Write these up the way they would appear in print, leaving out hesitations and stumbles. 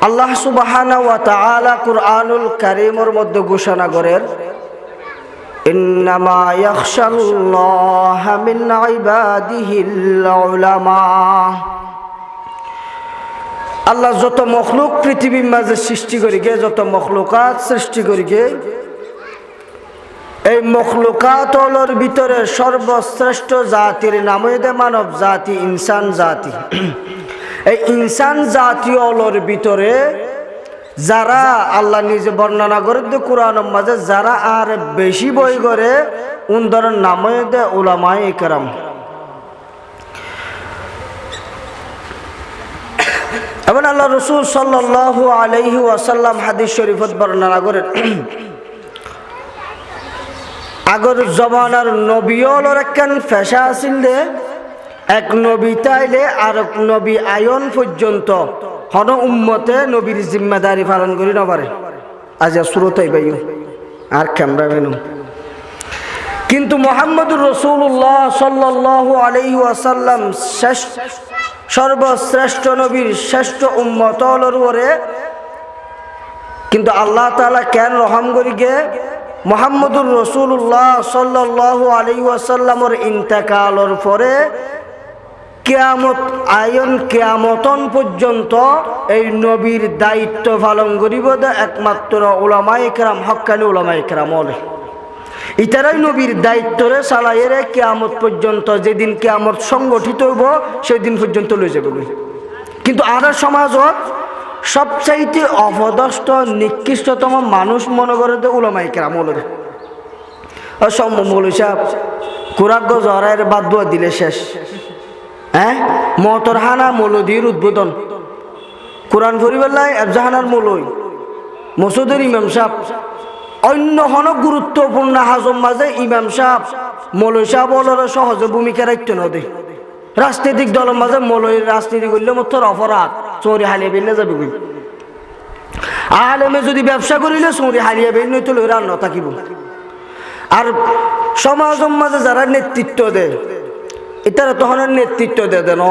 আল্লাহ সুবহানাহু ওয়া তাআলা কুরআনুল কারীমের মধ্যে ঘোষণা করেন ইন্নামা ইয়াখশাল্লাহা মিন ইবাদিহিল উলামা। আল্লাহ যত মখলুক পৃথিবীর মাঝে সৃষ্টি করি গে, যত মখলুকাত সৃষ্টি করি গে, এই মখলুকাতর ভিতরে সর্বশ্রেষ্ঠ জাতির নাম হইতে মানব জাতি, ইনসান জাতি। এই ইনসান জাতীয়র ভিতরে যারা আল্লাহ নিজে বর্ণনা করে কোরআনের মাঝে যারা আর বেশি বই করে উনদের নাম হইতে উলামায়ে কেরাম। এবং আল্লাহ রাসূল সাল্লাল্লাহু আলাইহি ওয়াসাল্লাম হাদিস শরীফত বর্ণনা করেন আগর জমানার নবীওর একখান ফেশা আছিল, এক নবী তাইলে আর এক নবী আয়ন পর্যন্ত হন উম্মতে নবীর জিম্মাদারি পালন করি না পারে। আজ সুরতাই বাইও আর ক্যামেরা বেনু, কিন্তু মুহাম্মদুর রাসূলুল্লাহ সাল্লাল্লাহু আলাইহি ওয়াসাল্লাম সর্বশ্রেষ্ঠ নবীর শ্রেষ্ঠ উম্মতর উপরে কিন্তু আল্লাহ তাআলা কেন রহম করি গে মুহাম্মদুর রাসূলুল্লাহ সাল্লাল্লাহু আলাইহি ওয়াসাল্লামের ইন্তেকালের পরে কিয়ামত আয়ন কিয়ামতন পর্যন্ত এই নবীর দায়িত্ব পালন করিব একমাত্র উলামায়ে কেরাম, হক্কানি উলামায়ে কেরাম হলে ইতারাই নবীর দায়িত্বরে চালাইয়ে কিয়ামত পর্যন্ত, যেদিন কিয়ামত সংগঠিত হইব সেদিন পর্যন্ত লয়ে যাবে। কিন্তু আর সমাজত সবচাইতে অপদস্থ নিকৃষ্টতম মানুষ মনে করে উলামায়ে কেরাম হলে। মৌলভী সাহেব কুরাগ্য জহরায়ের বাদ দোয়া দিলে শেষ, হ্যাঁ মতরহানা মৌলদীর উদ্বোধন, কোরআন ফরিবাল্লাহ এফজাহানার মৌলই মসুদের ইমাম সাহেব, অন্য হন গুরুত্বপূর্ণ হাজম মাঝে ইমাম সাহেব মৌলভী সাহেব সহজে ভূমিকা রাখতে নদী। রাজনৈতিক দলের মাঝে মৌলভীর রাজনীতি করলে মতর অপরাধ, চৌরি হালিয়ে বেরিয়ে যাবে। আলেমে যদি ব্যবসা করিলে চৌরি হারিয়ে বেরিয়ে নইতে রান্ন থাকিব। আর সমাজের মাঝে যারা নেতৃত্ব দেয় এটারা তখন নেতৃত্ব দেয় দেন।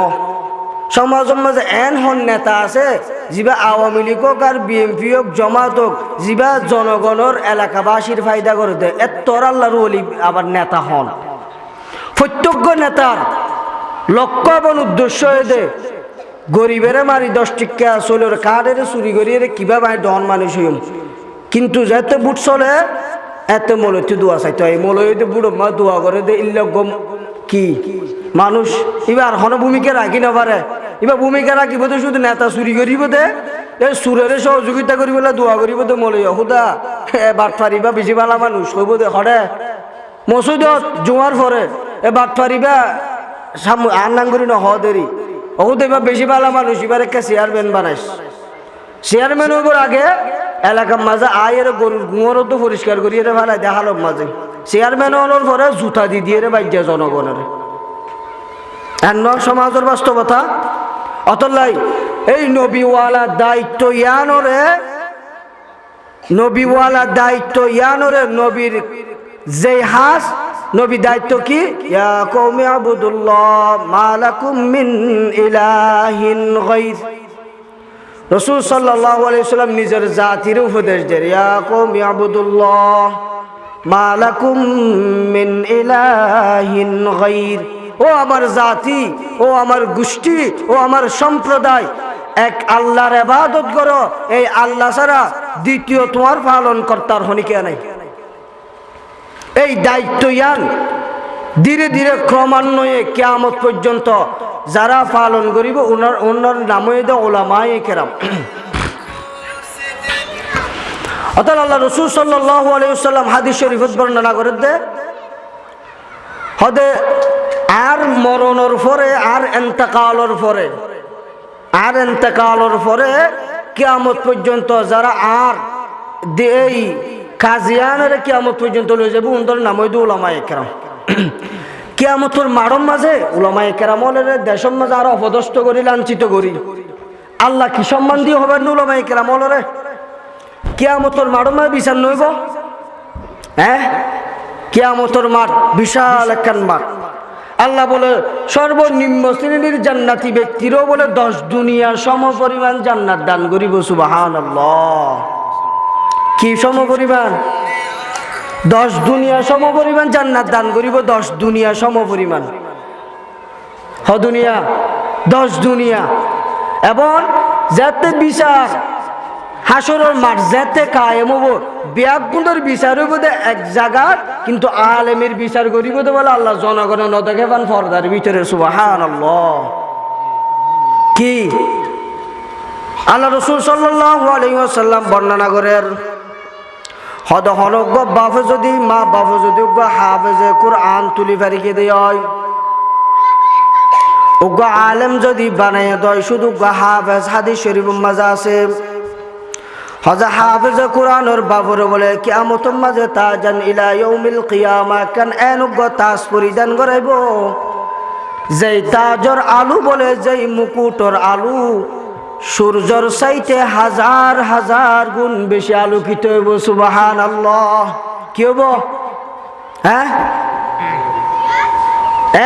সমাজের মাঝে এন হন নেতা আছে যিবা আওয়ামী লীগ হোক আর বিএনপি হোক জামাত হোক যিবা জনগণের এলাকাবাসীর ফায়দা করে দেয়, এতর আল্লাহর ওলি আবার নেতা হন। প্রত্যক্ষ নেতার লক্ষ্য এবং উদ্দেশ্য দে গরিবের মারি 10 টিকা চলের কার্ডের চুরি করিয়ে কিভাবে ডন মানুষ হইম, কিন্তু যাতে বুট চলে এত মলতি দোয়া চাইতে হয়। মলতে বুড়ো মা দোয়া করে দে ইল্লা গম কি মানুষ এবার হন ভূমিকা রাখি না পারে, এবার ভূমিকা রাখিব তো শুধু নেতা চুরি করিব দে এই সুরের সহযোগিতা করিব দোয়া করিব তো মলই হুদা বাটফারিবা বেশি ভালা মানুষ হইব দে হরে মসুদত জোয়ার পরে এ বাটফারিবা আর নাঙ্গুরি ন হদেরি হুদ এবার বেশি ভালা মানুষ এবার একটা চেয়ারম্যান বানাইস। চেয়ারম্যান হইবার আগে এলাকার মাঝে আয়ের গরুর গুঁড়ো তো পরিষ্কার করিয়ে ফেলায় দেখালোর মাঝে চেয়ারম্যান হওয়ার পরে জুতা দিয়ে বাইজা জনগণের এন্ন সমাজের বাস্তবতা। অতলাই এই নবীওয়ালা দায়িত্ব ইয়ানরে, নবীওয়ালা দায়িত্ব ইয়ানরে নবীর যে হাস নবী দায়িত্ব কি ইয়া কওমি আবুদুল্লাহ মা লাকুম মিন ইলাহিন গায়র। রাসূল সাল্লাল্লাহু আলাইহি ওয়াসাল্লাম নিজের জাতির উপদেশ দেন ইয়া কওমি আবুদুল্লাহ মা লাকুম মিন ইলাহিন গায়র। ও আমার জাতি, ও আমার গোষ্ঠী, ও আমার সম্প্রদায়, এক আল্লাহর ইবাদত করো, এই আল্লাহ ছাড়া দ্বিতীয় তোমার পালন কর্তার হনিকে নাই। এই দায়িত্ব ইয়ান ধীরে ধীরে ক্রমান্বয়ে কিয়ামত পর্যন্ত যারা পালন করিব ওনার নাম হইতে উলামায়ে কেরাম। অর্থাৎ আল্লাহ রাসূল সাল্লাল্লাহু আলাইহি ওয়াসাল্লাম হাদিস শরীফত বর্ণনা করে দে হদে আর মরণের পরে আর ইন্তেকালের পরে কিয়ামত পর্যন্ত যারা আর এই কাজিয়ানের কিয়ামত পর্যন্ত লয়ে যাবে ওদের নাম হইতে উলামায়ে কেরাম। কিয়ামতের মাড়ম মাঝে উলামায়ে কেরাম দেশের মাঝে আর অপদস্থ করি লাঞ্ছিত করি আল্লাহ কি সম্মান দিয়ে হবেন উলামায়ে কেরাম রে? কিয়ামতের মাড়ম মাঝে বিচার নইব, হ্যাঁ কিয়ামতের মাঠ বিশাল একখান মাঠ। আল্লাহ বলে সর্বনিম্ন শ্রেণীর জান্নাতি ব্যক্তিরও বলে 10 দুনিয়া সম পরিমাণ জান্নাত দান করিব। সুবহানাল্লাহ। কি সম পরিমাণ? 10 দুনিয়া সম পরিমাণ জান্নাত দান করিব। 10 দুনিয়া সম পরিমাণ দুনিয়া 10 দুনিয়া। এবং যাতে বিচার হাসরের মাঠ যাতে কায়েম হব, ব্যাগুণের বিচার হইব এক জায়গা, কিন্তু আলেমের বিচার করিব তো বলে আল্লাহ জনগণের নদকে পান পর্দার ভিতরে। সুবহানাল্লাহ। কি আল্লাহ রাসূল সাল্লাল্লাহু আলাইহি ওয়াসাল্লাম বর্ণনা করেন, হনজ্ঞ বাপে যদি মা বাপে যদি হাফেজে কোরআন তুলি ফারিকে দেয়, উগ্র আলেম যদি বানাইয়া দেয়, শুধু হাফেজ হাদিস শরীফ মাঝে আছে হযা হাফেজে কোরআনের বাবরে বলে কিয়ামতের মাঝে তাজান ইলা ইয়াউমিল কিয়ামা, কান এনুগ্য তাজ পরিধান করাইব, যেই তাজর আলু বলে যেই মুকুটর আলু সূর্যর চাইতে হাজার হাজার গুণ বেশি আলোকিত হইব। সুবহানাল্লাহ। কি হইব? হ্যাঁ,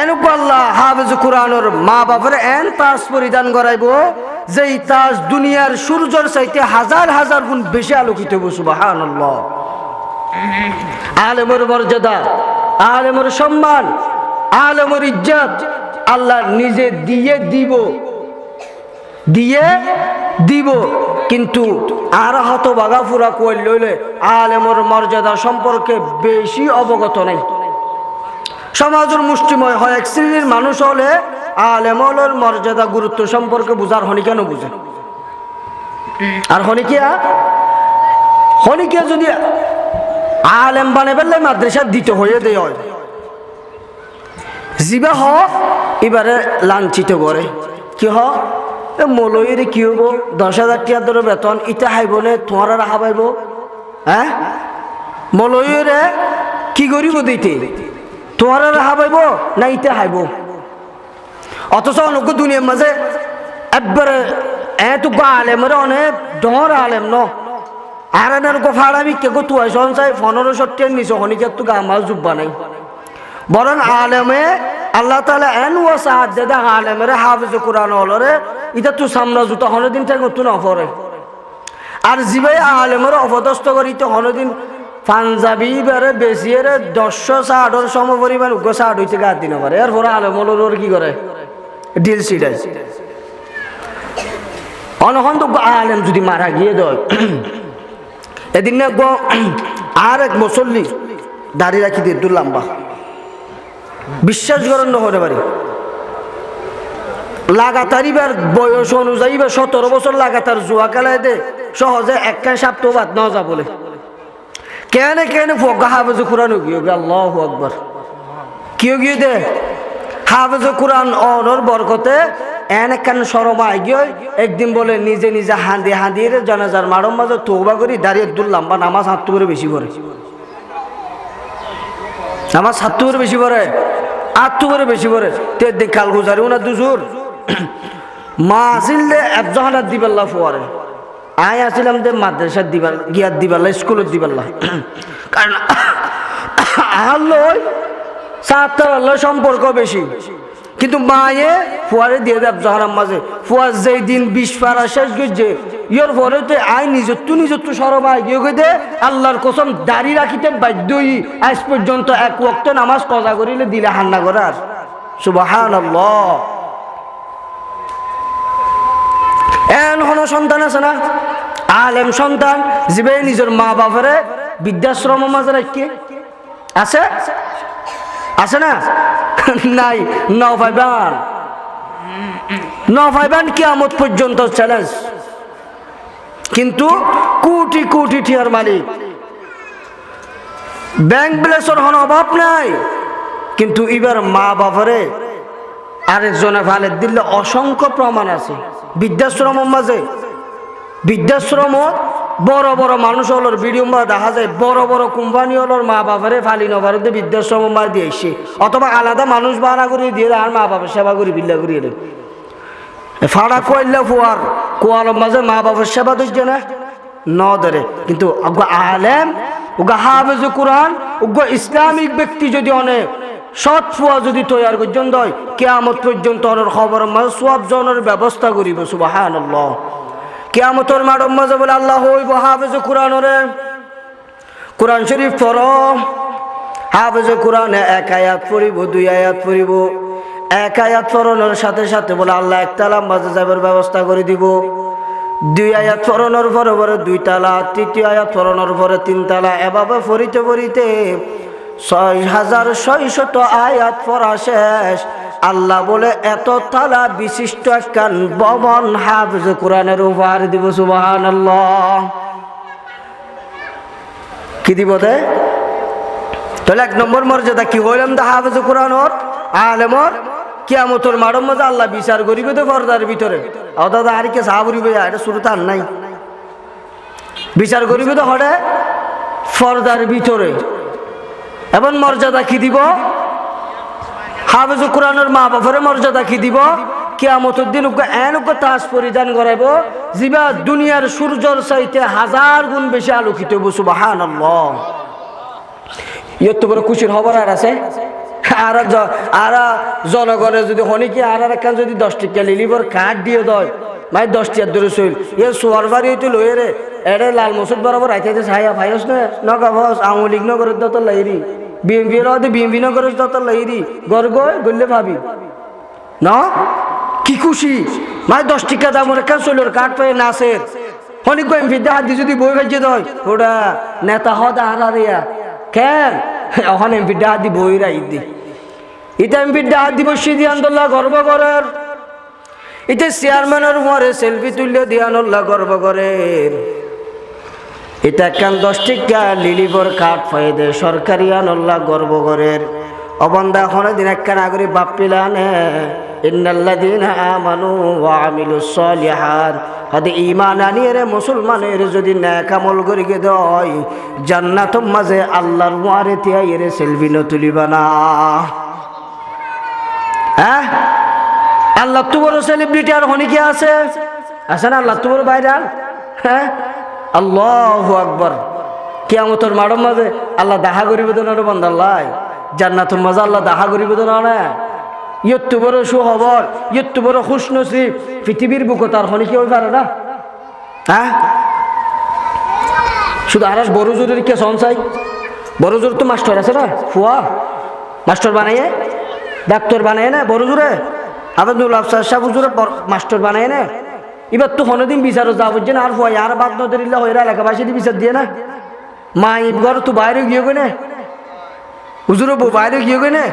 এনুগ্য আল্লাহ হাফেজ কোরআনের মা বাপরে এন তাজ পরিধান করাইব, যেই তাজ দুনিয়ার সূর্যের চাইতে হাজার হাজার গুণ বেশি আলোকিত হইব। সুবহানাল্লাহ। আলেমের মর্যাদা, আলেমের সম্মান, আলেমের ইজ্জত আল্লাহ নিজে দিয়ে দিব, কিন্তু আর হতভাগা ফুরা কই লইলে আলেমের মর্যাদা সম্পর্কে বেশি অবগত নাই। সমাজের মুষ্টিময় হয় এক শ্রেণীর মানুষ হলে আলেমের মর্যাদা গুরুত্ব সম্পর্কে বুঝার হনিকেন বুঝে। আর হনিকে যদি আলেম বানে ফেললে মাদ্রাসা দিতে হয়ে দেয় হয়, জিবা হ এবারে লাঞ্ছিত করে। কি হ মৌলবীর কি হব? 10,000 টাকা ধরে বেতন, ইটা হাইব নে তোমার রাখা পাইব? হ্যাঁ, মৌলবীরে কি করিব দিতে? তোমার রাখা পাইব না ইটা হাইব? অথচ অনেক দুনিয়ার মাঝে একবারে এতটুকু আলেমের অনেক ডর আলেম ন আর এনার ফাড়াবি কে গো তুই চাই 1500 টাকার নিচে হনিকে তো আমার জুব্বা নাই। বরং আলেমে আল্লাহ তাআলা এন ওয়াসাত দেদা আলেমের হাফেজ কোরআন হলরে এটা তো সামনে জুতা হনদিন থেকে তো না পড়ে। আর জিবাই আলেমের অপদস্থ করি তো হনদিন পাঞ্জাবি বেড়ে বেশিয়ে 160 সম পরিমাণ উগ্র 60 হইতে গা দিন পারে। এরপরে আলেমর কি করে? ডিল সিডাই। অনখন তো আলেম যদি মারা গিয়ে দেয়, এদিন না আর এক মুসল্লি দাড়ি রাখি দিয়ে দূর লম্বা, বিশ্বাস করেন না হতে পারি লাগাতার এবার বয়স অনুযায়ী 17 বছর লাগাতার জুয়া খেলায় দে সহজে একখান সপ্তাহ বাদ না যা বলে কেন ফগা হাফেজ কোরআন গিয়ে আল্লাহু আকবার কিও গিয়ে দে হাফেজ কোরআন অনর বরকতে এন একখান শরমায় গিয়ে একদিন বলে নিজে হাঁদিয়ে জানাজার মারম মাঝে তৌবা করি দাঁড়িয়ে দূর লম্বা নামাজ হাত করে বেশি পড়ে, নামাজ হাত করে বেশি পড়ে, আত্মরে বেশি পড়ে। তে কাল গুজারি ওনা দুজুর মা আসিল দে একজহানাত দিবাল্লা ফুয়ারে আয় আসিলাম দে মাদ্রাসার দিবাল গিয়ার দিবাল্লা স্কুলের দিবাল্লা, কারণ আল্লয় সাতটা আল্লাহ সম্পর্ক বেশি, কিন্তু মায়ে ফুয়ারে দিয়ে দেব জহারাম মাঝে ফুয়ার যেই দিন 20 পারা শেষ গেছে ইয়র পরে তো আয় নিজত্ব সরমায় গিয়ে দে আল্লাহর কসম দাড়ি রাখিতে বাধ্যই আজ পর্যন্ত এক ওয়াক্ত নামাজ কজা করিলে দিলে হান্না করার। সুবহানাল্লাহ। এন হন সন্তান আছে না আলেম সন্তান যিবে নিজের মা বাপরে বৃদ্ধাশ্রম মাঝে রাখি আছে না নাই? নভাইবান কিয়ামত পর্যন্ত চ্যালেঞ্জ, কিন্তু কোটি কোটি টিয়ার মালিক, ব্যাংক ব্যালেন্সের হন অভাব নাই, কিন্তু এবার মা বাবারে আরেকজনে ফালে দিলে অসংখ্য প্রমাণ আছে। বৃদ্ধাশ্রমের মাঝে বড় বড় মানুষ হলোর ভিডিও দেখা যায়, বড় বড় কোম্পানি হলোর মা বাবারে ফালি নভারতে বৃদ্ধাশ্রম মার দিয়ে এসে অথবা আলাদা মানুষ ভাড়া করে দিয়ে আর মা বাবার সেবা করি বিল্লা করিয়ে দেয় ফাড়া কইলে ফুয়ার কোয়ালের মাঝে মা বাবার সেবা দিচ্ছে না ন ধরে। কিন্তু আলেম হাফেজ কোরআন ইসলামিক ব্যক্তি যদি অনেক সৎ ফুয়া যদি তৈয়ার পর্যন্ত হয় কিয়ামত পর্যন্ত ওর খবর মাঝে সওয়াব জনের ব্যবস্থা করিব সুবহানাল্লাহ। কিয়ামতের মাঠের মাঝে বলে আল্লাহ হইব হাফেজে কোরআনরে কোরআন শরীফ পড়ো। হাফেজে কোরআনে এক আয়াত পড়িব, দুই আয়াত পড়িব। এক আয়াত পড়ানোর সাথে সাথে বলে আল্লাহ একতলা মাঝে যাবার ব্যবস্থা করে দিব। দুই আয়াত পড়ানোর পরে পরে দুই তালা, তৃতীয় আয়াত পড়ানোর পরে তিন তালা, এভাবে পড়িতে পড়িতে ৬,৬০০ আয়াত পড়া শেষ। আল্লাহ বলে এত তালা বিশিষ্ট একখান ভবন হাফেজে কোরআনের উপহার দিব সুবহানাল্লাহ। কি দিব দে? তাহলে এক নম্বর মর্যাদা কি হইলাম দা হাফেজে কোরআনর আলেমর কিয়ামতের মাঠের মধ্যে আল্লাহ বিচার করিবে তো পর্দার ভিতরে। ও দাদা আর কে সাহাবরিবে এটা শুরু তার নাই, বিচার করিবে তো হরে পর্দার ভিতরে। এবং মর্যাদা কি দিব? হাফেজে কোরআনের মা বাপের মর্যাদা কি দিব? কিয়ামতের দিন এনকে তাজ পরিধান করাইব জিবা দুনিয়ার সূর্যর চাইতে 1000 গুণ বেশি আলোকিত হইব সুবহানাল্লাহ। ইয়ত বড় খুশির খবর আর আছে। আর জনগণের যদি হনি কি আর একখান যদি 10 টাকা লিলিবর কার্ড দিয়ে দেয় ভাই 10 টাকা ধরে চল এ সোয়ার বাড়ি হইতে লয়ে রে এরে লাল মসুদ বরাবর আইতে ছায়া ভাইস না নগা বস আওয়ামী লীগ নগরের দত লাইরি বিএমপি রাতে বিএমপি নগরের দত লাইরি গরগয় গল্লে ভাবি না কি খুশি ভাই 10 টাকা দামের একখান চলোর কার্ড পেয়ে নাসের হনি কো এমপি দা হাত যদি বই ভাইজে দেয় ওটা নেতা হদা হারারিয়া কেন এখন এমপি দা হাত দি বই রাই দি এটা এমপির ডাহাত দিবস দিয়ানুল্লাহ গর্ব করের। এটা চেয়ারম্যানের উপরে সেলফি তুললে দিয়ানুল্লাহ গর্ব করের। এটা একখান 10 টাকা লিলিবর কার্ড পাই দে সরকারি আনুল্লাহ গর্ব করের। অবন্ধা এখন দিন একখান আগরি বাপ পিলানে ইন্নাল্লাযীনা আমানু ওয়া আমিলুস সলিহাত হদে ঈমান আনিয়ে মুসলমানের যদি নেক আমল করিকে দেয় জান্নাতের মাঝে আল্লাহর মুয়ারে তিয়াইরে সেলফি ন তুলিবা না। হ্যাঁ আল্লাহ তো বড় সেলিব্রিটি আর হনি কে আছে না আল্লাহ তো বড় ভাইরাল। হ্যাঁ আল্লাহু আকবার। কিয়ামতের মাঠের মাঝে আল্লাহ দেখা করিবে তো না বান্দাল্লাহ জান্নাতের মাঝে আল্লাহ দেখা করিবে তো না। ইয়ত বড় সুখবর ইয়ত বড় খুশনসিব পৃথিবীর বুকে তার হনি কি হই পারে না। হ্যাঁ শুধু আরাস বড় জোরের কে সঞ্চাই বড় জোর তো মাস্টার আছে না ফুয়া মাস্টার বানাইয়ে ডাক্তার বানায় না বড় জোরে আবেদুল আফসার সাহেব হুজুরে মাস্টার বানায় না। এবার তো কোনোদিন বিচারও যাবো যে না আর হয় আর বাদ নদরিল্লা হইরা এলাকাবাসী বিচার দিয়ে না মা ঈদগর তো বাইরে গিয়ে গই না হুজুরে বাইরে গিয়ে গই না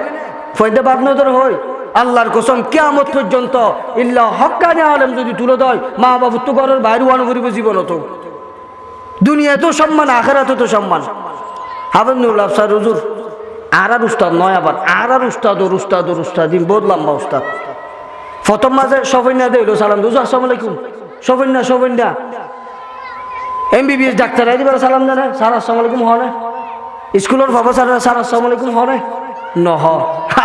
ফয়দা বাদ নজর হয় আল্লাহর কসম কিয়ামত পর্যন্ত ইল্লা হক্কানি আলেম যদি তুলে দেয় মা বাবু তো ঘরের বাইরে ওয়ান করিব জীবন তো দুনিয়া তো সম্মান আখেরাতে তো সম্মান। আবেদুল আফসার হুজুর আর উস্তাদ নয় আবার আর উস্তাদিন বহুত লম্বা উস্তাদ। প্রথম মাঝে সফিনা দিল সালাম দুজু আসসালামু আলাইকুম সফিনা MBBS ডাক্তার দিবার সালাম জানে স্যার আসসালামু আলাইকুম হনে স্কুলের বাবা স্যার আসসালামু আলাইকুম হনে নহ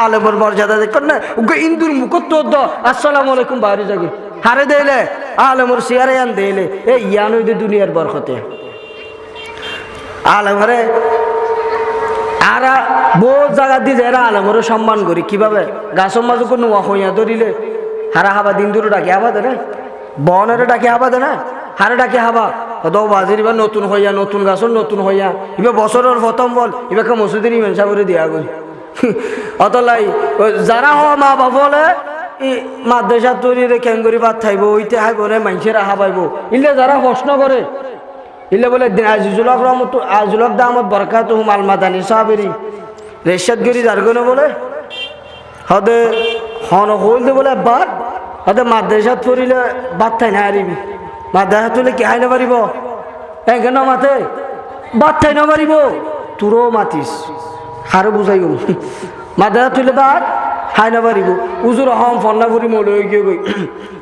আলেমর মর্যাদা দেখুন না ওকে ইন্দুর মুখত আসসালামু আলাইকুম বাইরে যাবি হারে দেলে আলেমর সিয়ারে আন দেলে এ ইয়ান হইতে দুনিয়ার বরকতে আলেমরে আর বহুত জায়গা দিয়ে এরা আলেমরে সম্মান করি কিভাবে গাছের মাঝে কোনো হইয়া ধরিলে হারা হাবা দিন দূরে ডাকে হাবা দে না বনের ডাকে হাবা দে না হারে ডাকে হাবা কত বাজির এবার নতুন হইয়া নতুন গাছর নতুন হইয়া এবার বছরের প্রথম বল এবার মসজিদের ইমেন সাহেবের দিয়া গই অতলাই যারা হওয়া মা বাবা বলে মাদ্রাসা তৈরি রে কেঙ্গুরি ভাত খাইব ওইতে খাইব রে মানুষের হাবাইব ইলে যারা প্রশ্ন করে ইলে বলে আজিজুলক রহমত আজিজুলক দামত বরকাত হুমাল মাদানী সাহাবেরি রেশাদগিরি যারগনে বলে হদে হন হইলে বলে বাদ হদে মাদ্রাসাত পড়িলে বাদ থাই না হারিবি মাদ্রাসা তুলে কি হাই না পারিব এখানে মাতে বাদ থাই না পারিব তোরও মাতিস হারে বুঝাই গল মাদ্রাসা তুলে বাদ হাই না পারিব উজুর হম ফন্নাপুরি মলে গিয়ে গই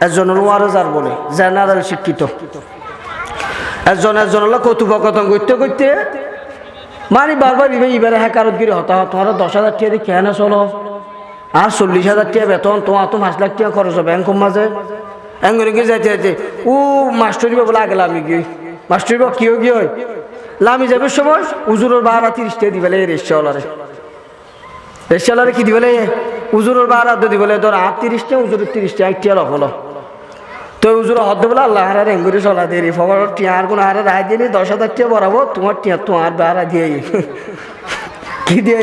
একজনের ওয়ারেজার বলে জেনারেল শিক্ষিত একজন কথোপকথন করতে করতে মানে বারবার এবারে হ্যাঁ কারত গিয়ে হতাহত তোমার 10,000 টাকা দিয়ে কেন চলো আর 40,000 টাকা বেতন তোমার তো 5 লাখ টাকা খরচ হবে ব্যাংক মাঝে এঙ্গরে গিয়ে যাইতে যাইতে ও মাস্টারি বাবু লাগলে আমি গিয়ে মাস্টারি বাবু কেউ গিয়ে লামি যাবে সময় উজুরের 12-30 টাকা দিবে এই রেস্টাওয়ালারে রেশালারে কি দিবলে উজুরের বার আদ দিবলে ধর ৩০টা উজুরের ৩০টা একটি আলো হলো তো উজুর হদ বলে আল্লাহ হারা রেঙ্গুরি চলা দেরি ফবর টিয়ার কোন হারা রায় দিয়ে ১০,০০০ টিয়া বরাবো তোমার টিয়া তোমার বারা দিয়ে কি দিয়ে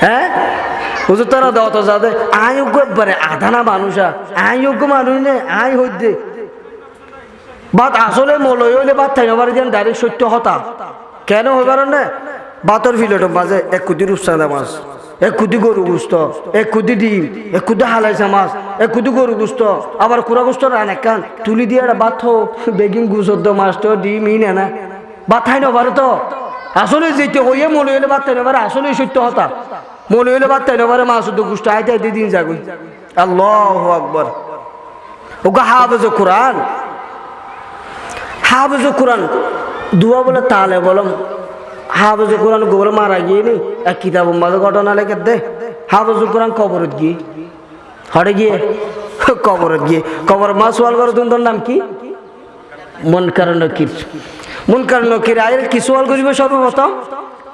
হ্যাঁ হুজুর তারা দাও তো যাতে আয়োগ্য একবারে আধানা মানুষা আয়োগ্য মানুষ নে আয় হইতে বাত আসলে মলয় হইলে বাদ থাই নবার দিয়ে ডাইরেক্ট সত্য হতা কেন হইবার না বাতর ফিলেট মাঝে ১ কোটি রূপসাদা মাছ ১ কোটি গরু গুস্ত ১ কোটি ডিম ১ কোটি হালাইছা মাছ ১ কোটি গরু গুস্ত আবার কুড়া গুস্ত রান একখান তুলি দিয়ে একটা বাথ বেগিং গুসদ্দ মাছ তো ডিম ই না বাদ থাই নবার তো আসলে যেতে হইয়ে মলয় হইলে বাদ থাই নবার আসলে সত্য হতা মনে হইলে বাদ তাই নবারে মাছ গুষ্ট আইতে আইতে দিন যাগুন আল্লাহু আকবার ওগা হাফেজ কোরআন দুয়া বলে তালে বলম হাফেজ কোরআন গোবর মারা গিয়ে নেই এক কিতাব মাঝে ঘটনা লেখে দে হাফেজ কোরআন কবরত গিয়ে হরে গিয়ে কবরত গিয়ে কবর মাছ ওয়াল করে তুন্দর নাম কি মুনকার নকির আয়ের কি সোয়াল করিবে সর্বপ্রথম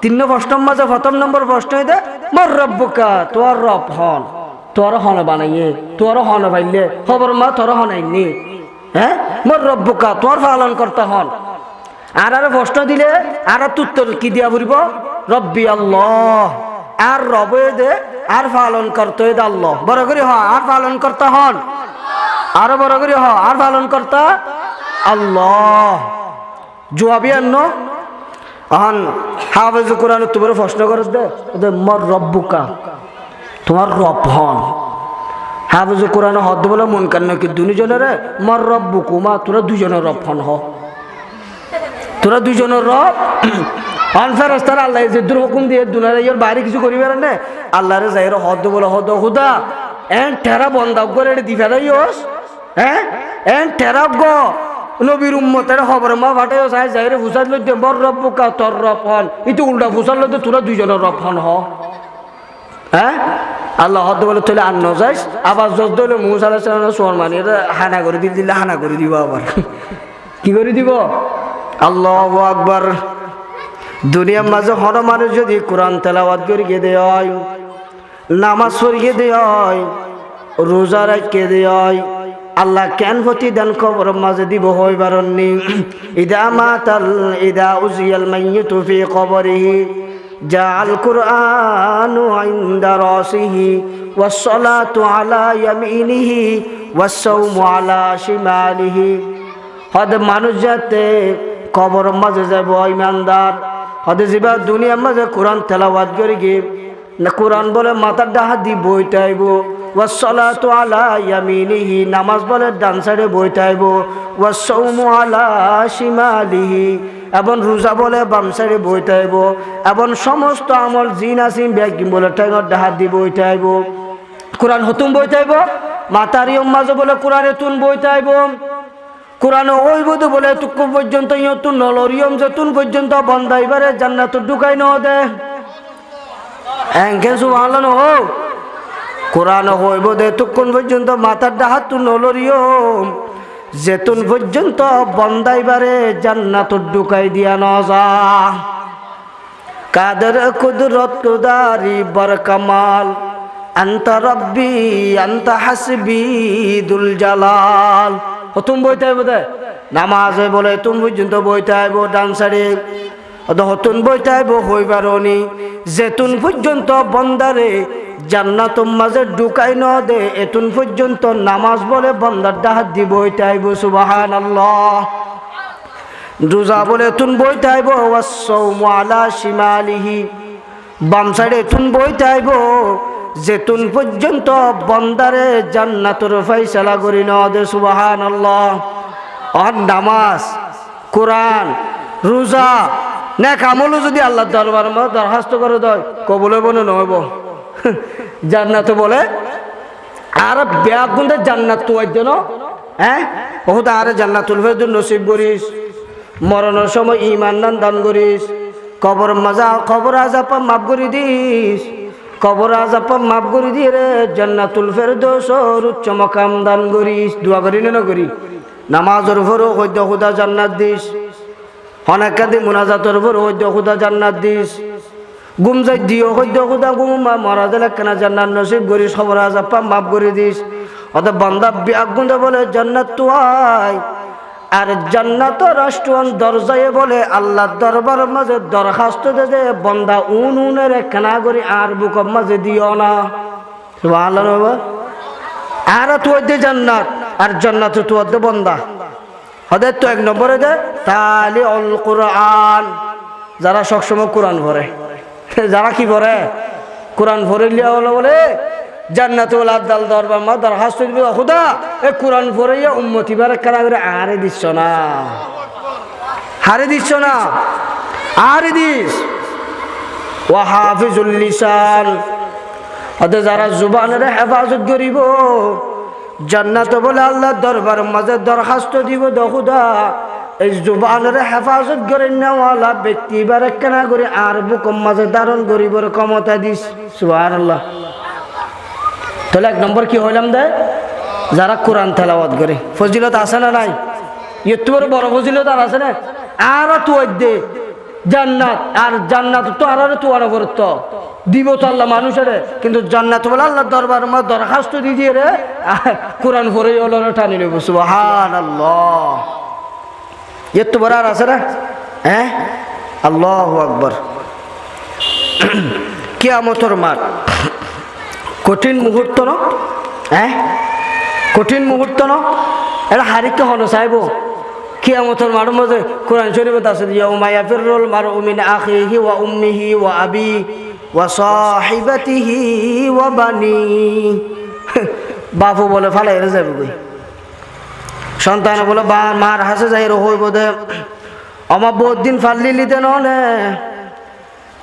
৩ প্রশ্নের মাঝে প্রথম নম্বর প্রশ্ন হইতে মোর রব্বুকা তোর রব হন তোর হন বানাইয়ে তোর হন পাইলে খবর মা তোর হনাইনি হ্যাঁ মোর রব্বুকা তোর পালন করতে হন আর প্রশ্ন দিলে আর উত্তর কি দিয়া বলিব রব্বি আল্লাহ আর রবে দে আর পালন করতে দে আল্লাহ বড় করে হ আর পালন করতে হন আরো বড় করে হ আর পালন করতে আল্লাহ জবাবি আন্ন আন হাফেজ কোরআন তোমার প্রশ্ন করে দে মোর রব্বুকা তোমার রব হন হাফেজ কোরআন হদ বলে মন কান্ন কি দুজনের মোর রব্বুকুমা তোরা দুজনের রব হন হ তোরা দুজনের রব হন ফেরেশতারা আল্লাহ যে দুর হুকুম দিয়ে দুনিয়ার এর বাইরে কিছু করিবে না আল্লাহর যাইর হদ বলে হদ খুদা এন টেরা বন্ধ করে দিফা দাইস হ্যাঁ এন টেরা গো নবীর উম্মতের খবর মা ফাটাইও চাই যাইরে ফুসাদ লইতে বর রব্বুকা তোর রব হন ইতো উল্টা ফুসাদ লইতে তোরা দুইজনের রব হন হ হ্যাঁ আল্লাহ হদ বলে তুলে আন্ন যাইস আবার জজ দলে মুসা আলাইহিস সালাম সোয়ার মানে হানা করে দিলে হানা করে দিব আবার কি করে দিব আল্লাহু আকবার দুনিয়ার মাঝে হর মানুষ যদি কোরআন তেলাওয়াত করে গিয়ে দেয় নামাজ পড়িয়ে দেয় রোজা রাখিয়ে দেয় আল্লাহ কেন প্রতিদান কবর মাঝে দিব হইবারনি ইদা উজিয়াল মাইয়িতু ফি কবরিহি জাআল কুরআনু ইনদা রাসিহি ওয়াস সালাতু আলা ইয়ামিনিহি ওয়াস সাওমু আলা শিমালিহি হদ মানুষ যাতে কবর মাঝে যাব ইমানদার হদ জিবা দুনিয়ার মাঝে কোরআন তেলাওয়াত করে গিয়ে না কোরআন বলে মাথার ডাহা দি বইটাইব ওয়াসসালাতু আলা ইয়ামিনিহি নামাজ বলে ডান সাইডে বইটাইব ওয়াসসাওমু আলা শিমালিহি এবং রোজা বলে বাম সাইডে বইটাইব এবং সমস্ত আমল জিন আসিম ব্যাগিম বলে টাইমর ডাহা দি বইটাইব কোরআন হতুম বইটাইব মাতারিয়ম মাঝে বলে কোরআনে তুন বইটাইব কোরআনে ওই বুধ বলে তুকু পর্যন্ত ইয়তুন নলরিয়ম যেতুন পর্যন্ত বন্দাইবারে জান্নাত ঢুকাই ন দে এঙ্কে সুবহানাল্লাহ নহো কোরআন হইব দে তুকুন পর্যন্ত মাথার ডাহাত তুন নলরিয়ম যেতুন পর্যন্ত বন্দাইবারে জান্নাত ঢুকাই দিয়া ন যা কাদের কুদরত কুদারি বর কামাল আনতা রব্বি আনতা হাসবি দুল জালাল প্রথম বইতে আইব দে নামাজে বলে তুমি পর্যন্ত বইতে আইব ডান সাইডে হতুন বইতে আইব হইবারনি যেতুন পর্যন্ত বন্দারে জান্নাতুম মাঝে ঢুকাই ন দে এতুন পর্যন্ত নামাজ বলে বন্দার ডাহাত দি বইতে আইব সুবহানাল্লাহ রোজা বলে তুন বইতে আইব ওয়াসসাওমু আলা শিমালিহি বাম সাইডে তুন বইতে আইব যেতুন পর্যন্ত বন্দারে জান্নাতের ফয়সালা করি ন দে সুবহানাল্লাহ আর নামাজ কোরআন রোজা নেক আমল যদি আল্লাহর দরবারে দরখাস্ত করে দেয় কবুল হইব না নহইব জান্নাত বলে আর ব্যাগুন্দে জান্নাত তো আইজনো হ্যাঁ বহুত আরে জান্নাতুল ফেরদৌস নসিব করিস মরণের সময় ঈমান দান করিস কবর আযাব মাফ করে দিস কবর আযাব মাফ করে দিয়ে রে জান্নাতুল ফেরদৌসর উচ্চ মাকাম দান করিস দোয়া করি না করি নামাজের উপর হইদ খুদা জান্নাত দিস অনেক কাদি মুনাজাতের উপর হইদ খুদা জান্নাত দিস গুম যাই দিও হইদ খুদা গুম মরা দিলে কেনা জান্নাত নসিব করি সবর আজাব মাফ করে দিস। অত বান্দা বিয়াগুন্দে বলে জান্নাত তো আয়, আর জান্নাত রাষ্ট্রন দরজায় বলে আল্লাহ দরবার মাঝে দরখাস্ত দে বন্দা উনের কেনা করি আর বুক মাঝে দিও না। সুবহানাল্লাহ। আর তুই দে জান্নাত, আর জান্নাত তুই দে বন্দা হদের তো এক নম্বরে দে তালি অল কোরআন, যারা সবসময় কোরআন পড়ে। যারা কি পড়ে? কোরআন পড়ে লিয়া হলো বলে জান্নাত ওয়াল আদাল দরবার মা দরখাস্ত দিবে খোদা এ কোরআন পড়াইয়া উম্মতি বারে কারা করে আরে দিচ্ছ না, হারে দিচ্ছ না, আরে দিস। ওয়া হাফিজুল লিসান, অর্থাৎ যারা জুবানের হেফাজত করিব জান্নাত বলে আল্লাহ দরবার মাঝে দরখাস্ত দিব খোদা এই জুবানের হেফাজত করে নেওয়ালা ব্যক্তি বারে কেনা করে আর বুকম মাঝে ধারণ করিবর ক্ষমতা দিস। সুবহানাল্লাহ। তাহলে এক নম্বর কি হইলাম দে যারা কোরআন তেলাওয়াত করে। ফজিলত আছে না নাই? ইউটিউবের বড় ফজিলত আর আছে না? আর তুই দে জান্নাত, আর জান্নাত তো আর তোয়ার বরত দিব তো আল্লাহ মানুষের, কিন্তু জান্নাত বলে আল্লাহ দরবার মা দরখাস্ত দি দিয়ে রে কোরআন পড়ে হলো টানি নেব। সুবহানাল্লাহ। এত বড় আর আছে না? হ্যাঁ, আল্লাহু আকবার। কিয়ামতের মাঠ কঠিন মুহূর্ত ন, হ্যাঁ কঠিন মুহূর্ত ন, এটা হারিকে হলো চাইব। কিয়ামতের মাঠের মধ্যে কোরআন শরীফত আছে ইয়াউমা ইয়াফিরুল মারউ মিন আখিহি ওয়া উম্মিহি ওয়া আবি ওয়া সাহিবাতিহি ওয়া বানি। বাপু বলে ফালাই রে যাবে কই, সন্তান বলে বা মার হাসে যাই হইব দে আমার বহুত দিন ফাল্লি লিতে নে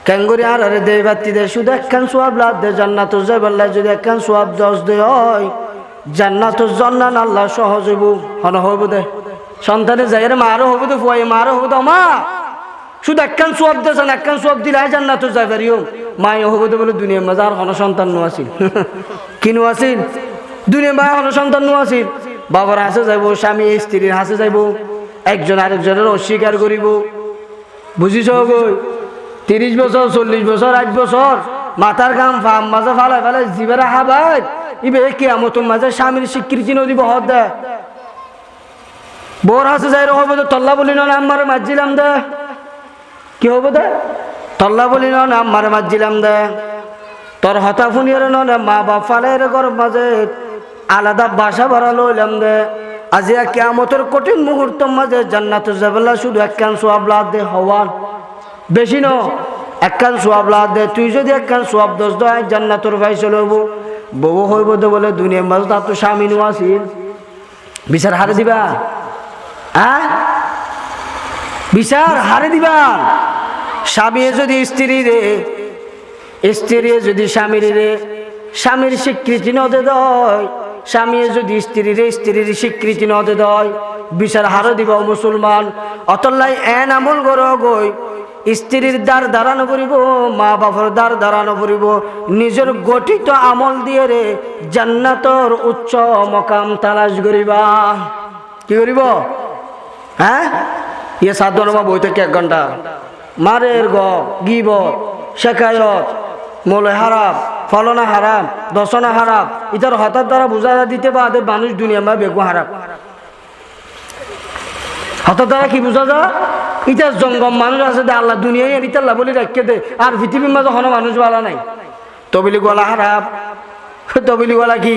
ক্যাঙ্গুরি আর আরে দে বাতি দে শুধু একখান সোয়াব লাদ দে জান্নাত যাই বললে যদি একখান সোয়াব দশ দে হয় জান্নাত জান্নান আল্লাহ সহজ হইব হন হইব দে। সন্তানে যাই রে মারও হইব দে ফুয়াই মারও হইব দে মা শুধু একখান সোয়াব দেন, একখান সোয়াব দিলে জান্নাত যাই পারিও মাই হইব দে বলে দুনিয়ার মাঝে আর হন সন্তান নো আসিল কিনু আসিল দুনিয়া মা হন সন্তান নো আসিল। বাবার হাসে যাইব, স্বামী স্ত্রীর হাসে যাইব, একজন আরেকজনের অস্বীকার করিব। বুঝিস গই 30 বছর 40 বছর 8 বছর মাথার গাম ফাম মাঝে ফালাই ফালাই জীবেরা হাবাই ইবে কিয়ামতের মাঝে স্বামীর স্বীকৃতি নদীব হদ দে। বোর হাসে যাই হব দে তল্লা বলি না আমার মাঝিলাম দে, কি হবো দে তল্লা বলি না আমার মাঝিলাম দে। তোর হতা ফুনিয়ার নয় মা বাপ ফালের ঘর মাঝে আলাদা বাসা ভাড়া লইলাম দে। আজি কিয়ামতের কঠিন মুহূর্তের মাঝে জান্নাত যাবেলা শুধু একখান সোয়াব লাদ দে হওয়ান বেশি ন একখান সোয়াব লাদ দে। তুই যদি একখান সোয়াব দশ দেয় জান্নাতর ভাই চলে হবো বউ হইব দে বলে দুনিয়ার মাঝে তার তো স্বামী নো আসিল বিচার হারে দিবা, হ্যাঁ বিচার হারে দিবা। স্বামী যদি স্ত্রী রে, স্ত্রী যদি স্বামীর রে স্বামীর স্বীকৃতি নদে দেয়, স্বামী যদি স্ত্রীর স্ত্রীর স্বীকৃতি নদে দেয় বিচার হারে দিব মুসলমান। অতলাই এন আমল গর গই স্ত্রীর দ্বার দাঁড়ানো পড়িব, মা বাবার দ্বার দাঁড়ানো পড়িব, নিজের গঠিত আমল দিয়ে রে জান্নাতর উচ্চ মকাম তালাশ করিবা। কি করিব? হ্যাঁ ইয়ে সাধনমা বই থেকে 1 ঘন্টা মারের গিবত শেখায়ত মলে হারাম ফলনা হারাম দশনা হারাম ইতার হঠাৎ দ্বারা বোঝা দিতে পারে মানুষ দুনিয়া মা বেগু হারাম। হঠাৎ দ্বারা কি বোঝা যা ইটার জঙ্গম মানুষ আছে দে আল্লাহ দুনিয়ায় ইতাল্লাহ বলে রাখকে দে আর পৃথিবীর মাঝে কোনো মানুষ বালা নাই। তবিলি গলা হারাম, তবিলি গলা কি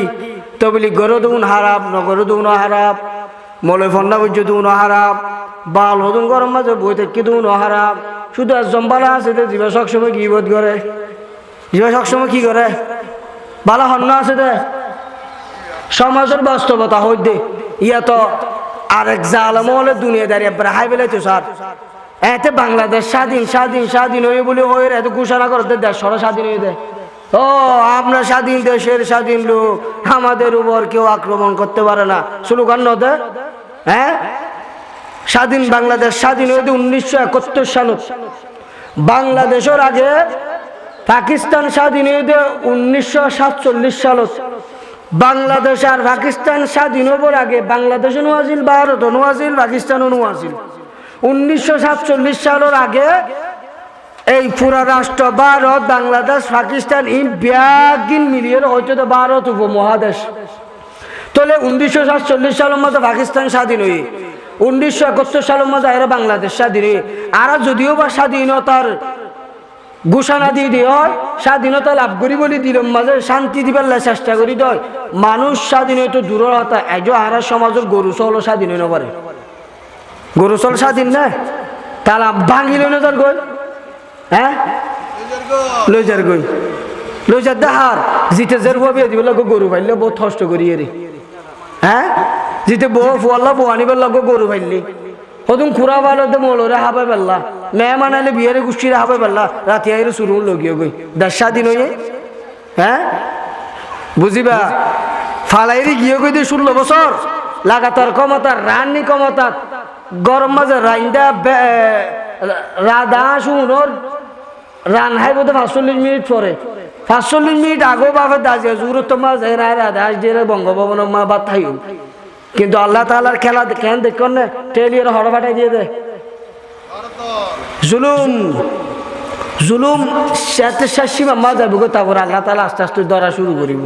তবিলি গরো দুন হারাম নগর দুন হারাম মলে ফন্ডা বুঝ দুন হারাম বাল হদুন গরম মাঝে বই থেকে দুন হারাম। শুধু আর জম্বালা আছে দে জীবা সবসময় গিবত করে, জীবা সবসময় কি করে বালা হন্য আছে দে সমাজের বাস্তবতা হই দে ইয়া তো আরেক জালম হলে দুনিয়া দাঁড়িয়ে হাই বেলাইতো স্যার এতে বাংলাদেশ স্বাধীন স্বাধীন স্বাধীন হয়ে বলে ওই এত ঘোষণা করতে দেশ সরা স্বাধীন হয়ে দেয়। ও আমরা স্বাধীন দেশের স্বাধীন লোক, আমাদের উপর কেউ আক্রমণ করতে পারে না স্লোগান নদে। হ্যাঁ স্বাধীন বাংলাদেশ স্বাধীন হয়ে 1971 সালত। বাংলাদেশের আগে পাকিস্তান স্বাধীন হয়ে 1947 সালত। বাংলাদেশ আর পাকিস্তান স্বাধীন হবার আগে বাংলাদেশও নোয়াছিল, ভারতও নোয়াছিল, পাকিস্তানও নোয়াছিল। 1947 সালের আগে এই পুরা রাষ্ট্র ভারত বাংলাদেশ পাকিস্তান এই ব্যাগিন মিলিয়ে হয়তো তো ভারত উপমহাদেশ। তাহলে 1947 সালের মধ্যে পাকিস্তান স্বাধীন হয়ে 1971 সালের মধ্যে এরা বাংলাদেশ স্বাধীন হয়ে আর যদিও বা স্বাধীনতার ঘোষণা দিয়ে দিয়ে হয় স্বাধীনতা লাভ করি বলে দিলাম মাঝে শান্তি দিবার চেষ্টা করি দেয় মানুষ স্বাধীন হইতো দূরের হতা এজ আর সমাজের গরু চল স্বাধীন হইতে পারে গরু চল স্বাধীন না তারা ভাঙি লই না তার গই হ্যাঁ লইজার গই লইজার দেহার জিতে জের ভাবে দিব লাগো গরু ভাইলে বহুত কষ্ট করি রে হ্যাঁ জিতে বউ ফুয়াল্লা বউ আনিবার লাগো গরু ভাইলি হদুম খুরা বালতে মোলরে হাবে বেল্লা মেহমান আলে বিয়ারে গুষ্টিরে হাবে বেল্লা রাতি আইরে শুরু লগিয়ে গই 10 দিন হয়ে হ্যাঁ বুঝিবা ফালাইরি গিয়ে গই দিয়ে 16 বছর লাগাতার ক্ষমতা রানী ক্ষমতা গরম মাঝে রাইন্দা রাধা শুনোর রান হাই বোধ 45 মিনিট পরে 45 মিনিট আগো বাপে দাজে জুরু তোমার রাধা দিয়ে বঙ্গভবন মা বাদ থাই কিন্তু আল্লাহ তাআলার খেলা কেন দেখুন না টেলিয়ার হড় ফাটাই দিয়ে দেয় জুলুম জুলুম সাথে শাসিমা মা যাবো গো তারপর আল্লাহ তাআলা আস্তে আস্তে ধরা শুরু করিব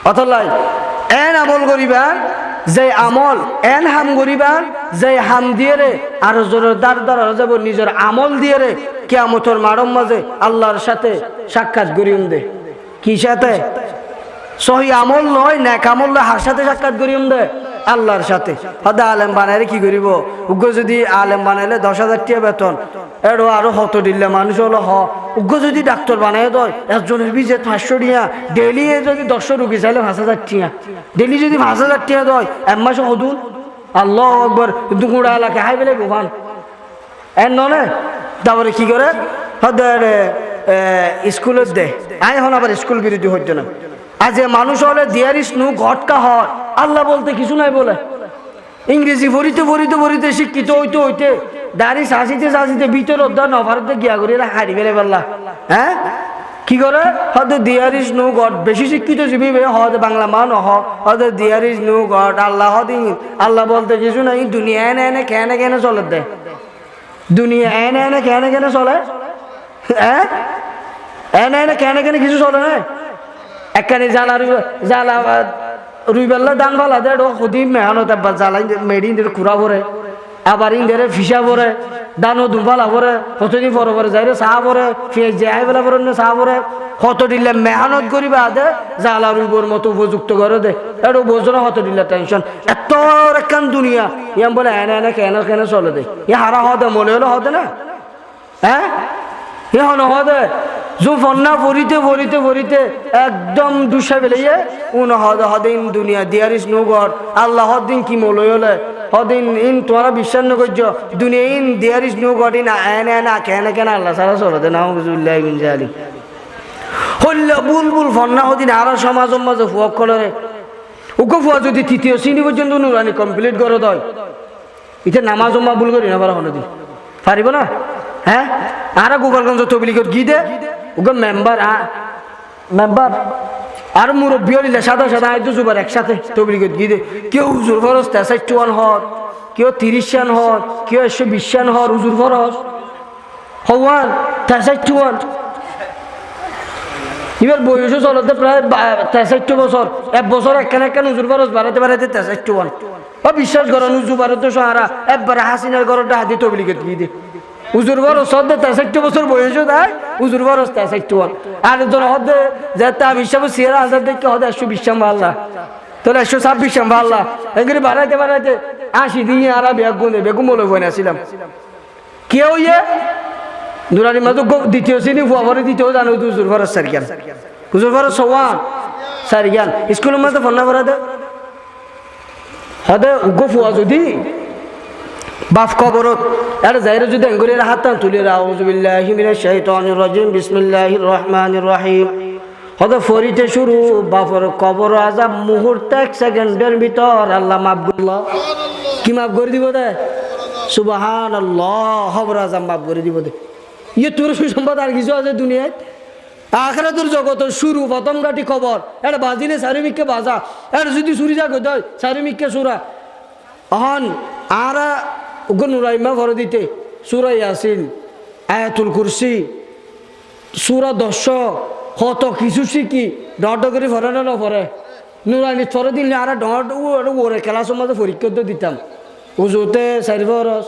অতলাই এন আমল করিবা যে আমল এন হাম করিবা যে হাম দিয়ে রে আর জোরের দার দ্বারা যাব নিজের আমল দিয়ে রে কিয়ামতের মাড়ম মাঝে আল্লাহর সাথে সাক্ষাৎ করিম দে কি সাথে সহি আমল নয় নেক আমল হার সাথে সাক্ষাৎ করিম দে আল্লাহর সাথে হদা আলেম বানাইলে কি করিব উগ্র যদি আলেম বানাইলে 10,000 টাকা বেতন এর আরো হত দিলে মানুষ হলো উগ্র যদি ডাক্তার বানাই দেয় একজনের বিজে 500 টাকা ডেলি যদি 100 রুগী চাইলে 5,000 টাকা ডেলি যদি 5,000 টাকা দেয় এক মাসে হদুন আল্লাহ আকবার দুগুড়া এলাকা হাই বেলে গোভান এর ননে তারপরে কি করে হদের স্কুলত দে আই হন আবার স্কুল বিরোধী হইতো না আজ মানুষ হলে দেয়ার ইস নো ঘটকা হয় আল্লাহ বলতে কিছু নাই বলে ইংরেজি পড়িতে পড়িতে পড়িতে শিক্ষিত হইতে হইতে দাড়ি শাসিতে শাসিতে ভিতর অধ্যায় নভারতে গিয়া করি হারি ফেলে পারলা হ্যাঁ কি করে হয়তো দেয়ার ইস নো গড বেশি শিক্ষিত জীবী হদ বাংলা মান হদ দেয়ার ইস নো গড আল্লাহ হদিন আল্লাহ বলতে কিছু নাই দুনিয়া এনে এনে কেনে কেনে চলে দে দুনিয়া এনে এনে কেনে কেনে চলে হ্যাঁ এনে এনে কেনে কেনে কিছু চলে না একখানি জ্বালা রুইবেল্লা দান ভালা দে খুদি মেহনত জ্বালাই মেডি ইন্দের কুড়া ভরে আবার ইন্দের ফিসা ভরে দানও দুভালা ভরে কতদিন পরে পরে যাই রে চাহ ভরে ফিয়ে যাই বেলা ভরে চাহ ভরে কত দিলে মেহনত করিবা দে জ্বালা রুইবর মতো উপযুক্ত করে দে এটা বোঝো না কত দিলে টেনশন এত একখান দুনিয়া ইয়াম বলে এনে এনে কেন কেন চলে দে ই হারা হদে মনে হলে হদে না হ্যাঁ ই হন হদে जो फन्ना भरिते भरिते भरिते एकदम दुशा बेलिए उन हदिन दुनिया देयर इज नो गॉड अल्लाह हदिन की मोलो होले हदिन इन तुम्हारा विश्वास न कइजो दुनिया in there is no god in आने ना केना केना अल्लाह सारा सोलते ना बिल्लाहि मिन जालिक हल्ला बुलबुल फन्ना हदिन आरो समाज माঝে ফুয়াক করে উকো ফুয়া যদি তৃতীয় শ্রেণী পর্যন্ত নুরানি কমপ্লিট করে দেয় এটা নামাজ মাবুল করি না পারা হনদি পারিব না হ্যাঁ আর গোপালগঞ্জ তবলিগত গিদে ওগো মেম্বার আর মুরব্বী হইলে সাদা সাদা আইতো জুবার একসাথে তবলিগত গিদে কেউ হুজুর ফরজ 63 হর কেউ 30 শান হর কেউ 120 শান হর হুজুর ফরজ হওয়ান 63 এবার বয়স চলতে প্রায় 63 বছর এক বছর একখান একখান হুজুর ফরজ বাড়াতে বাড়াতে 63 ও বিশ্বাস করেন হুজুর বাড়াতে সারা একবার হাসিনার ঘরটা হাতে তবলিগত গিদে হুজুর বড় সদ্দে 63 বছর বয়সও দেয় হুজুর বড় 63 আর জন হদে যেটা বিশ্বাস সিরা হাজার দেখে হদে 120 আল্লাহ তাহলে 126 আল্লাহ এগুলি বাড়াইতে বাড়াইতে 80 দিন আর বেগুন বলে বইনাছিলাম কেউ ইয়ে নুরানি মাঝে দ্বিতীয় শ্রেণী ফুয়া ভরে দ্বিতীয় জানো হুজুর বড় সারিয়ান হুজুর বড় সওয়া সারিয়ান স্কুলের মধ্যে ফোন না ভরা দে হদে উগো ফুয়া যদি বাপ কবরত আর যাইরে যদি আঙ্গুরের হাত তুলে আউযু বিল্লাহি মিনাশ শাইতানির রাজিম বিসমিল্লাহির রহমানির রহিম হদে ফরিতে শুরু বাপর কবর আযাব মুহূর্তে 1 সেকেন্ডের ভিতর আল্লাহ মাফ করল্লাহ কি মাফ করে দিব দে সুবহানাল্লাহ কবর আযাব মাফ করে দিব দে ইয়ে তোর সুসম্পদ আর কিছু আছে দুনিয়ায় আখিরাতের জগতের শুরু প্রথম গাটি কবর এটা বাজিলে চারিমিককে বাজা এটা যদি চুরি যা কই দয় চারিমিককে চুরা অহন আর উগ্র নুরাইমা ভরে দিতে সুরা ইয়াসিন আয়াতুল কুরসি সূরা 10 কত কিছু শিখি ডট করে পড়ে না পড়ে নুরানি পড়ে দিলে আর ডট ওরে ক্লাসের মধ্যে পরীক্ষা তো দিতাম উজুতে সাইরফরস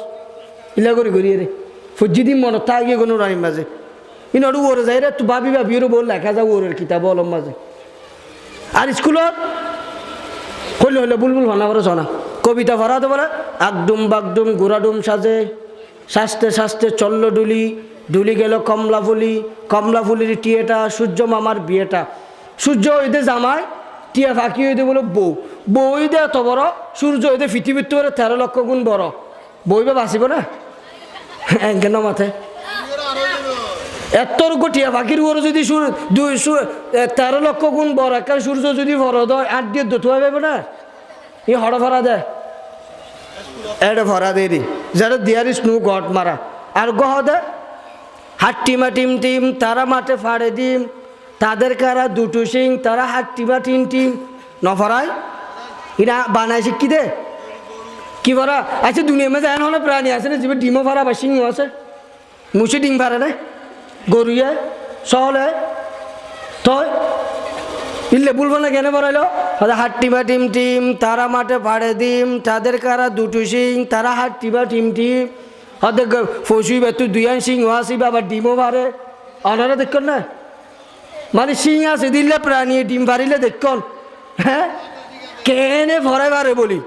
ইলা করে করি রে ফুজি দিন মনে থাকে কোনো নুরানির মাঝে ইনটু ওরে যাই রে তো ভাবি ওর বল লেখা যাও ওরের কিতাব অলম মাঝে আর স্কুলত হইলে হইলে বুলবুল ভানা করে শোনা কবিতা ভরাতে পারে আগডুম বাগডুম গুড়াডুম সাজে শাস্তে শাস্তে চলল ডুলি ডুলি গেল কমলা ফুলির টিয়েটা সূর্য মামার বিয়েটা সূর্য হইতে জামায় টিয়া ফাঁকি হইতে বলে বউ হইতে এত বড় সূর্য হইতে পৃথিবীর তো 13 লক্ষ গুণ বড় বইবে বাঁচিব না কেন মাথায় এত টিয়া ফাঁকির ওর যদি 13 লক্ষ গুণ বড় একটা সূর্য যদি ফরদ হয় 8 দিয়ে দোয়া পাবে না এই হড় ভরা দেয় এটা ভরা দিয়ে দি যারা দিয়ার স্নু গট মারা আর গহ দেয় হাট্টিমা টিম টিম তারা মাঠে ফাড়ে দিম তাদের কারা দুটো সিং তারা হাট্টিমা টিম টিম নফরায় ইনা বানায় শিক্ষি দে কি ভরা আচ্ছা দুনিয়ার মধ্যে এমন হলে প্রাণী আছে না যে ডিমও ফারা বা সিংহ আছে মুছে ডিম ফারে না গরুয়ে সহলে তয় ইল্লে বলবো না কেন বলাইলো হাট্টিমা টিম টিম তারা মাঠে ফাড়ে দিম তাদের কারা দুটো সিং তারা হাট্টিমা টিম টিম হতে ফসুই বেতু দুইয়ান সিংহ আসিবা আবার ডিমও পারে অনারা দেখুন না মানে সিং আছে দিলে প্রাণী ডিম পারিলে দেখুন হ্যাঁ কেনে ভরে পারে বলি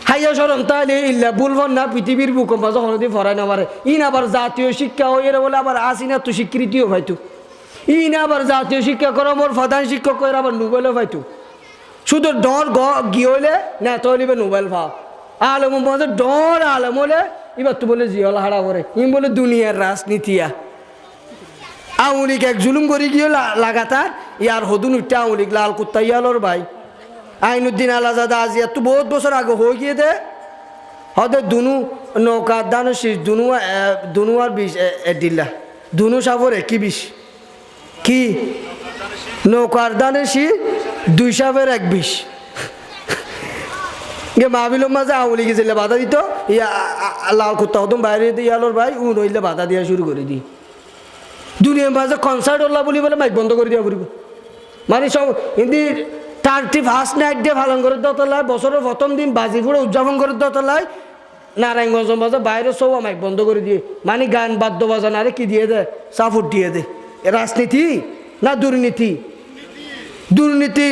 হাইয়া সরম তাহলে ইল্লা বলবো না পৃথিবীর ভূকম্প যখন ভরাই না পারে ইন আবার জাতীয় শিক্ষা হয়ে বলে আবার আসি না তো স্বীকৃতিও পাইতো ইন আবার জাতীয় শিক্ষা করো মোর প্রধান শিক্ষক করে আবার নোবেলও পাইতো শুধু ডর গিয়ে হইলে না তলিবে নোবেল পাও আলম মধ্যে ডর আলম হলে এবার তো বলে জিয়ল হারা করে ইম বলে দুনিয়ার রাজনীতিয়া আওয়ামী লীগ এক জুলুম করে গিয়ে লাগাতার ইয়ার হদুন উঠতে আওয়ামী লীগ লাল কুত্তা ইয়ালোর ভাই আইনুদ্দিন আলাজাদা আজিয়া তো বহুত বছর আগে হয়ে গিয়ে দে হদে দুনু নৌকার দান শীষ দুনু আর 20 দিল্লা দুনু সাবর একই 20 কি নৌকার দানের শীষ 2 সাবের 1 20 মাহবিলের মাঝে আওয়ামী গেছিলে বাধা দিত ইয়া লাল কুত্তা হতুম বাইরে ইয়ালোর ভাই উ নইলে বাধা দিয়া শুরু করে দিই দুনিয়ার মাঝে কনসার্ট হল্লা বলি বলে মাইক বন্ধ করে দিয়া পড়ব মানে সব হিন্দি 31st নাইট ডে পালন করে দতলায় বছরের প্রথম দিন বাজি ফুড়ে উদযাপন করে দতলায় নারায়ণগঞ্জ মাঝে বাইরে সব মাইক বন্ধ করে দিয়ে মানে গান বাদ্য বাজান আরে কি দিয়ে দেয় সাপোর্ট দিয়ে দে রাজনীতি না দুর্নীতি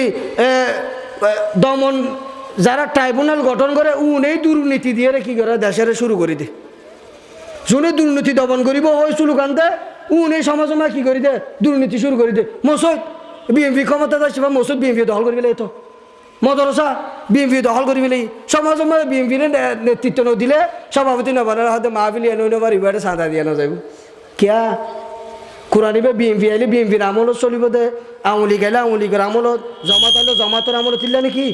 দমন যারা ট্রাইব্যুনাল গঠন করে উনেই দুর্নীতি দিয়ে কি করে দেশের শুরু করে দে শুনে দুর্নীতি দমন করিব ওই চুলুকান্তে উনেই সমাজ কি করে দে দুর্নীতি শুরু করে দে মসজিদ বিএমপি ক্ষমতা যাচ্ছে বা মসজিদ বিএমপি দখল করে ফেলে তো মদরসা বিএমপি দখল করে ফেলে সমাজ বিএমপি নেতৃত্ব দিলে সভাপতি নবানের হাতে মাহফিল এনে নবার ইবারে সাদা দিয়ে না যাইব কিয়া কোরআনিবে বিএমপি আইলে বিএমপির আমলত চলিব দে আওয়ামী লীগ আইলে আওয়ামী লীগের আমলত জমাত আইলে জমাতের আমলত তিল্লা নাকি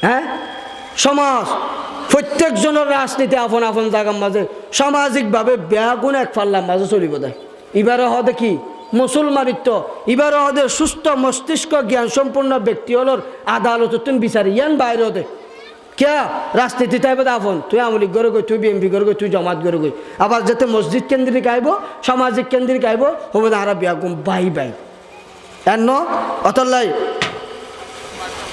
হ্যাঁ সমাজ প্রত্যেকজনের রাজনীতি আপন আপন জায়গার মাঝে সামাজিকভাবে ব্যাগুণ এক পাল্লার মাঝে চলিব দেয় এবারে হদে কি মুসলমানিত্ব এবারে হদে সুস্থ মস্তিষ্ক জ্ঞান সম্পন্ন ব্যক্তি হলর আদালত তুমি বিচারি ইয়ান বাইরে হদে কে রাজনীতি তাইবে আপন তুই আওয়ামী লীগ করে গই তুই বিএমপি করে গই তুই জমাত করে গই আবার যাতে মসজিদ কেন্দ্রিক আইব সামাজিক কেন্দ্রিক আইব হবে না আর ব্যাগুণ বাই এন অতলাই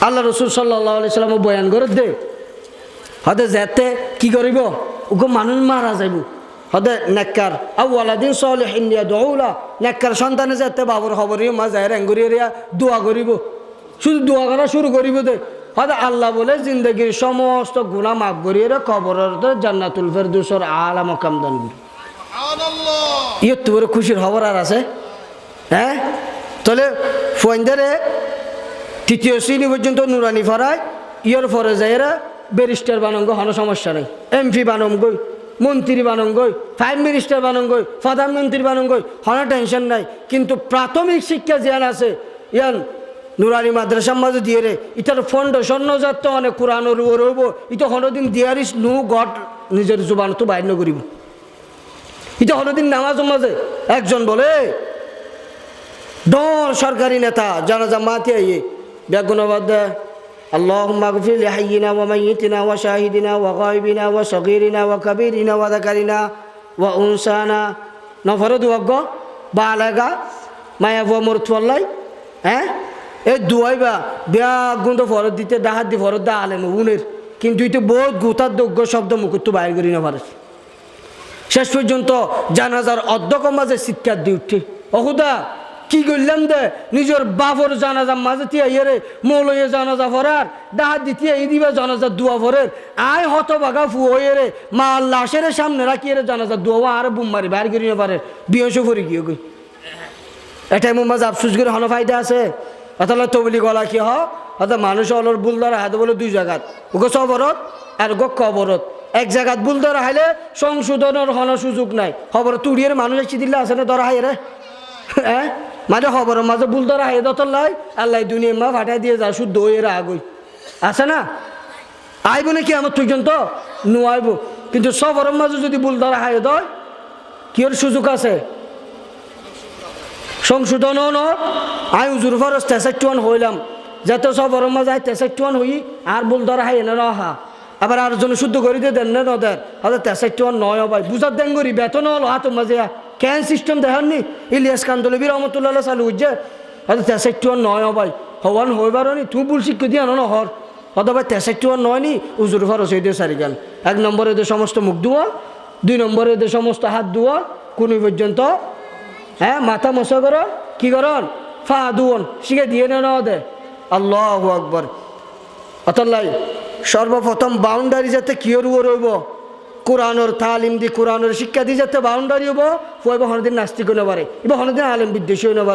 আল্লাহ রসুল সাল্লাল্লাহু আলাইহি সাল্লাম বয়ান করে দে হদে যেতে কি করিব ওকে মানুষ মারা যাইব হদে নেককার আউয়ালাদিন সালিহিন ইয়াদউলা নেককার সন্তানে যেতে বাবুর খবরিও মা যায় রেঙ্গুরিয়া দোয়া করিব শুধু দোয়া করা শুরু করিব দে হদে আল্লাহ বলে জিন্দগির সমস্ত গুনাহ মাফ করিয়ে কবরের জান্নাতুল ফেরদৌসের আলা মাকাম দান করি সুবহানাল্লাহ ইয়ে তোর খুশির খবর আর আছে হ্যাঁ তাহলে ফোনদারে 3য় শ্রেণী পর্যন্ত নুরানি ফরায় ইয়র ফরে যাইরা ব্যারিস্টার বানঙ্গ হন সমস্যা নেই এমপি বানঙ্গই মন্ত্রী বানঙ্গই 5 মিনিস্টার বানঙ্গই প্রধানমন্ত্রী বানঙ্গই হন টেনশন নাই কিন্তু প্রাথমিক শিক্ষা জ্ঞান আছে ইয়ান নুরানি মাদ্রাসার মাঝে দিয়ে রে ইটার ফাউন্ডেশন যাত অনেক কোরআনের রইব ইটা হনদিন দিয়ারিস নু গড নিজের জুবান তো বাইর করিব ইটা হনদিন নামাজের মাঝে একজন বলে ডর সরকারি নেতা জানাজা মাতি আইয়ে বেগুনবাদ اللهم اغفر لحينا وميتنا وشاهدنا وغائبنا وصغيرنا وكبيرنا وذكرنا ওয়া উনসানা নফরে দুয়াগ্গ বালাগা মায়া বুয়া মরতুয়াল্লাই হ্যাঁ এই দুয়াইবা বিয়া গুন্দ ফরত দিতে ডাহাত দি ফরত দা আলেম উনের কিন্তু এটা বহুত গুতার দোগ্য শব্দ মুকুত্তু বাইর করি না পারে শেষ পর্যন্ত জানাজার অধ্যক্ষ মাঝে চিৎকার দিয়ে উঠছে অহুদা কি করলাম দে নিজের বাপর জানাজার মাঝে তিয়া ইয়ে মৌলয়ে জানাজা ফরার ডাহাত দিতে এই দিবা জানাজার দোয়া ফরের আয় হত বাগা ফুয়ে রে মা লাশের সামনে রাখিয়ে রে জানাজার দোয়া আর বুম মারি বাইর করি না পারে বিয়সে ফরি গিয়ে গই এটাই মোম্মাজ আফসুস করে হন ফায়দা আছে অতলা তবলি গলা কি হত মানুষ অলর বুল ধরা হাতে বলে দুই জায়গাত ওকে সবরত আর গো কবরত এক জায়গাত বুল ধরা হাইলে সংশোধনের হন সুযোগ নাই খবর তুড়িয়ে মানুষ এসে দিলে আছে না ধরা হাই রে হ্যাঁ মানে খবরের মাঝে বুল ধরা হাই দতর লাই আল্লাহ দুনিয়া মা ফাটাই দিয়ে যা শুদ্ধ হয়ে আগই আছে না আইব নাকি আমার পর্যন্ত নুয়াইব কিন্তু সবরের মাঝে যদি বুল ধরা হাই দয় কি ওর সুযোগ আছে সংশোধনও ন আই উজুর ফরস তেসাইটুয়ান হইলাম যাতে সব বরম মাঝে তেসাইটুয়ান হই আর বল ধরা হাই এনে রহা আবার আর জন্য শুদ্ধ করে দিয়ে দেন না নদের হয়তো তেসাইটুয়ান নয় ভাই বুঝার দেন করি বেতন হলো হাত মাঝে ক্যান সিস্টেম দেখাননি ইলিয়াস কান্দলবি রহমতুল্লাহ চালু হচ্ছে হয়তো তেসাইটুয়ান নয় ভাই হওয়ান হইবার নি তুই বুল শিক্ষা দিয়ে আনো না হর হয়তো ভাই তেসাইটুয়ান নয় নি উজুর ফরস হয়ে দিয়ে সারি গান 1 নম্বরে দিয়ে সমস্ত মুখ ধোয়া 2 নম্বরে দিয়ে সমস্ত হাত ধোয়া কোন পর্যন্ত হ্যাঁ মাথা মশা করো কি করন ফা দুন শিখে দিয়ে না দে আল্লাহু আকবার অতলাই সর্বপ্রথম বাউন্ডারি যাতে কিয়র রইব কোরআনের তালিম দি কোরআনের শিক্ষা দি যাতে বাউন্ডারি হবো হইব হনদিন নাস্তিক হইতে পারে এবার হনদিন আলেম বিদ্বেষী হইতে পারে